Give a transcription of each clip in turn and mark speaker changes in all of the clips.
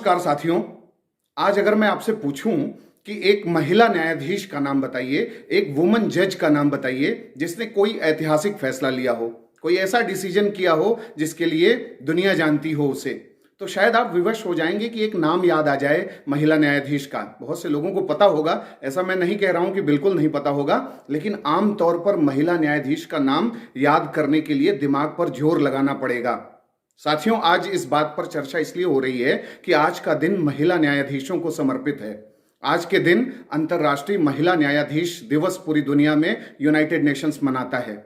Speaker 1: नमस्कार साथियों। आज अगर मैं आपसे पूछूं कि एक महिला न्यायाधीश का नाम बताइए, एक वुमन जज का नाम बताइए जिसने कोई ऐतिहासिक फैसला लिया हो, कोई ऐसा डिसीजन किया हो जिसके लिए दुनिया जानती हो उसे, तो शायद आप विवश हो जाएंगे कि एक नाम याद आ जाए महिला न्यायाधीश का। बहुत से लोगों को पता होगा, ऐसा मैं नहीं कह रहा हूं कि बिल्कुल नहीं पता होगा, लेकिन आमतौर पर महिला न्यायाधीश का नाम याद करने के लिए दिमाग पर जोर लगाना पड़ेगा। साथियों, आज इस बात पर चर्चा इसलिए हो रही है कि आज का दिन महिला न्यायाधीशों को समर्पित है। आज के दिन अंतर्राष्ट्रीय महिला न्यायाधीश दिवस पूरी दुनिया में यूनाइटेड नेशंस मनाता है।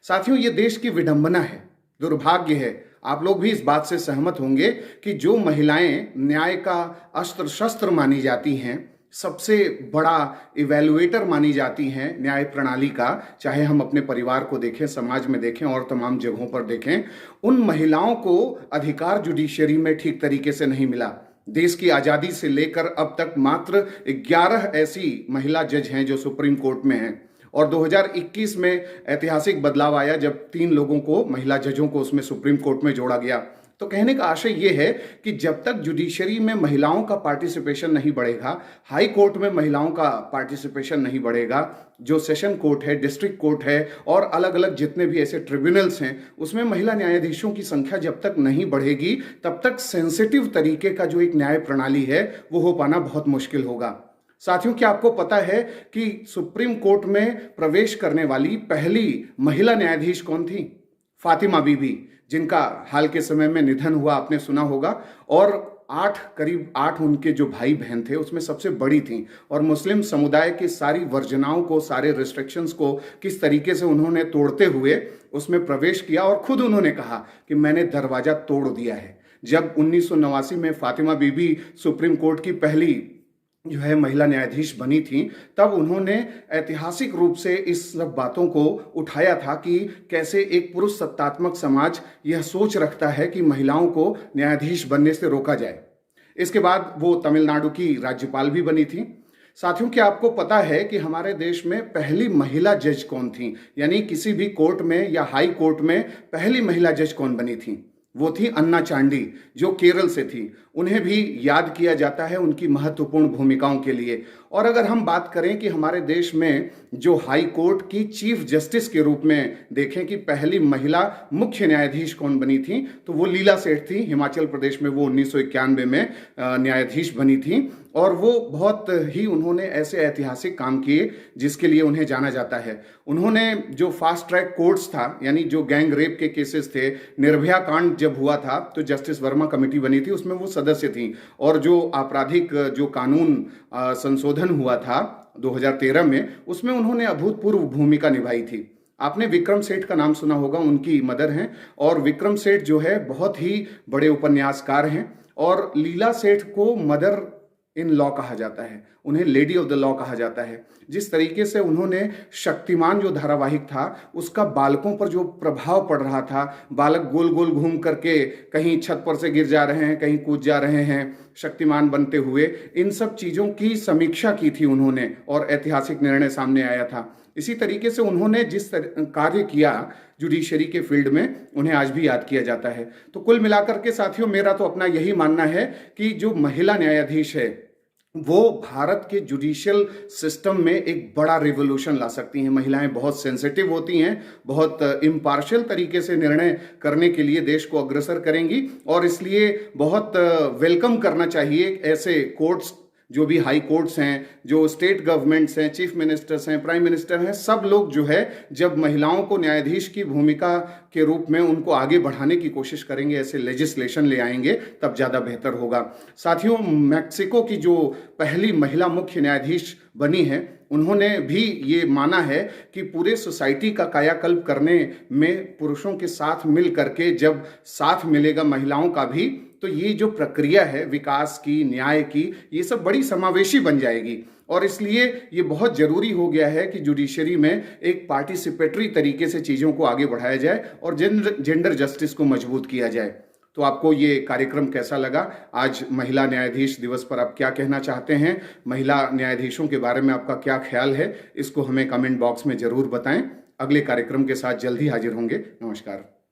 Speaker 1: साथियों, ये देश की विडंबना है, दुर्भाग्य है। आप लोग भी इस बात से सहमत होंगे कि जो महिलाएं न्याय का अस्त्र शस्त्र मानी जाती हैं, सबसे बड़ा इवैल्यूएटर मानी जाती हैं न्याय प्रणाली का, चाहे हम अपने परिवार को देखें, समाज में देखें और तमाम जगहों पर देखें, उन महिलाओं को अधिकार जुडिशरी में ठीक तरीके से नहीं मिला। देश की आज़ादी से लेकर अब तक मात्र 11 ऐसी महिला जज हैं जो सुप्रीम कोर्ट में हैं, और 2021 में ऐतिहासिक बदलाव आया जब 3 लोगों को, महिला जजों को उसमें सुप्रीम कोर्ट में जोड़ा गया। तो कहने का आशय यह है कि जब तक जुडिशरी में महिलाओं का पार्टिसिपेशन नहीं बढ़ेगा, हाई कोर्ट में महिलाओं का पार्टिसिपेशन नहीं बढ़ेगा, जो सेशन कोर्ट है, डिस्ट्रिक्ट कोर्ट है और अलग अलग जितने भी ऐसे ट्रिब्यूनल्स हैं, उसमें महिला न्यायाधीशों की संख्या जब तक नहीं बढ़ेगी, तब तक सेंसिटिव तरीके का जो एक न्याय प्रणाली है वो हो पाना बहुत मुश्किल होगा। साथियों, क्या आपको पता है कि सुप्रीम कोर्ट में प्रवेश करने वाली पहली महिला न्यायाधीश कौन थी? फातिमा बीबी, जिनका हाल के समय में निधन हुआ, आपने सुना होगा। और करीब 8 उनके जो भाई बहन थे उसमें सबसे बड़ी थी, और मुस्लिम समुदाय की सारी वर्जनाओं को, सारे रिस्ट्रिक्शंस को किस तरीके से उन्होंने तोड़ते हुए उसमें प्रवेश किया, और खुद उन्होंने कहा कि मैंने दरवाजा तोड़ दिया है। जब 1989 में फातिमा बीबी सुप्रीम कोर्ट की पहली जो है महिला न्यायाधीश बनी थी, तब उन्होंने ऐतिहासिक रूप से इस सब बातों को उठाया था कि कैसे एक पुरुष सत्तात्मक समाज यह सोच रखता है कि महिलाओं को न्यायाधीश बनने से रोका जाए। इसके बाद वो तमिलनाडु की राज्यपाल भी बनी थी। साथियों, क्या आपको पता है कि हमारे देश में पहली महिला जज कौन थी? यानी किसी भी कोर्ट में या हाई कोर्ट में पहली महिला जज कौन बनी थी? वो थी अन्ना चांडी, जो केरल से थी। उन्हें भी याद किया जाता है उनकी महत्वपूर्ण भूमिकाओं के लिए। और अगर हम बात करें कि हमारे देश में जो हाई कोर्ट की चीफ जस्टिस के रूप में देखें कि पहली महिला मुख्य न्यायाधीश कौन बनी थी, तो वो लीला सेठ थी। हिमाचल प्रदेश में वो 1991 में न्यायाधीश बनी थी, और वो बहुत ही उन्होंने ऐसे ऐतिहासिक काम किए जिसके लिए उन्हें जाना जाता है। उन्होंने जो फास्ट ट्रैक कोर्ट्स था, यानी जो गैंग रेप के केसेस थे, निर्भया कांड जब हुआ था तो जस्टिस वर्मा कमेटी बनी थी, उसमें वो सदस्य थी। और जो आपराधिक जो कानून संशोधन हुआ था 2013 में, उसमें उन्होंने अभूतपूर्व भूमिका निभाई थी। आपने विक्रम सेठ का नाम सुना होगा, उनकी मदर हैं, और विक्रम सेठ जो है बहुत ही बड़े उपन्यासकार हैं, और लीला सेठ को मदर इन लॉ कहा जाता है, उन्हें लेडी ऑफ द लॉ कहा जाता है। जिस तरीके से उन्होंने शक्तिमान जो धारावाहिक था उसका बालकों पर जो प्रभाव पड़ रहा था, बालक गोल गोल घूम करके कहीं छत पर से गिर जा रहे हैं, कहीं कूद जा रहे हैं शक्तिमान बनते हुए, इन सब चीज़ों की समीक्षा की थी उन्होंने, और ऐतिहासिक निर्णय सामने आया था। इसी तरीके से उन्होंने जिस कार्य किया जुडिशरी के फील्ड में, उन्हें आज भी याद किया जाता है। तो कुल मिलाकर के साथियों, मेरा तो अपना यही मानना है कि जो महिला न्यायाधीश है वो भारत के जुडिशियल सिस्टम में एक बड़ा रिवोल्यूशन ला सकती हैं। महिलाएं बहुत सेंसिटिव होती हैं, बहुत इम्पार्शियल तरीके से निर्णय करने के लिए देश को अग्रसर करेंगी, और इसलिए बहुत वेलकम करना चाहिए ऐसे कोर्ट्स, जो भी हाई कोर्ट्स हैं, जो स्टेट गवर्नमेंट्स हैं, चीफ मिनिस्टर्स हैं, प्राइम मिनिस्टर हैं, सब लोग जो है जब महिलाओं को न्यायाधीश की भूमिका के रूप में उनको आगे बढ़ाने की कोशिश करेंगे, ऐसे लेजिस्लेशन ले आएंगे, तब ज़्यादा बेहतर होगा। साथियों, मैक्सिको की जो पहली महिला मुख्य न्यायाधीश बनी है, उन्होंने भी ये माना है कि पूरे सोसाइटी का कायाकल्प करने में पुरुषों के साथ मिल करके जब साथ मिलेगा महिलाओं का भी, तो ये जो प्रक्रिया है विकास की, न्याय की, ये सब बड़ी समावेशी बन जाएगी। और इसलिए ये बहुत जरूरी हो गया है कि जुडिशरी में एक पार्टिसिपेटरी तरीके से चीज़ों को आगे बढ़ाया जाए और जेंडर जस्टिस को मजबूत किया जाए। तो आपको ये कार्यक्रम कैसा लगा? आज महिला न्यायाधीश दिवस पर आप क्या कहना चाहते हैं? महिला न्यायाधीशों के बारे में आपका क्या ख्याल है? इसको हमें कमेंट बॉक्स में जरूर बताएं। अगले कार्यक्रम के साथ जल्द ही हाजिर होंगे। नमस्कार।